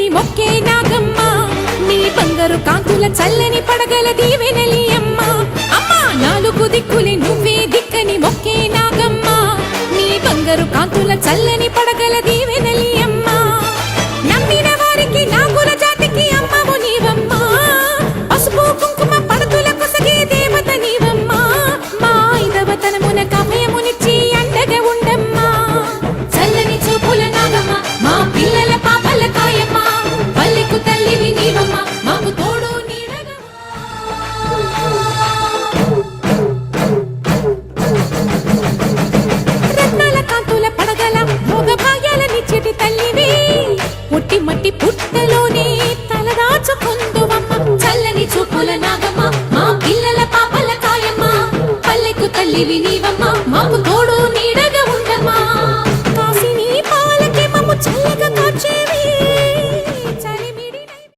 దిక్కని మొక్కే నాగమ్మ నీ బంగారు కాంతుల చల్లని పడగల దీవెనలి అమ్మ అమ్మా నాలుగు దిక్కులే నువ్వే దిక్కని మొక్కే నాగమ్మ నీ బంగారు కాంతుల చల్లని పడగల దీవెనలి అమ్మ నమ్మిన వారికి నాగుల జాతికి అమ్మవు నీవమ్మ పసుపు కుంకుమ పడతుల కొసగే దేవత నీవమ్మ మా ఐదవతనమున కభయమునిచ్చి అండగా ఉండమ్మా చల్లని చూపుల నాగమ్మ మా పిల్లల పాపల కాయమ్మ పల్లెకు తల్లివి నీవమ్మ మాకు తోడు రత్నాల కాంతుల పడగల భోగ భాగ్యాలనిచ్చేటి తల్లివి పుట్టి మట్టి పుట్టలోనే తలదాచుకుందువమ్మ చల్లని చూపుల నాగమ్మ మా పిల్లల పాపల కాయమ్మ పల్లెకు తల్లివి నీవమ్మ మాకు తోడు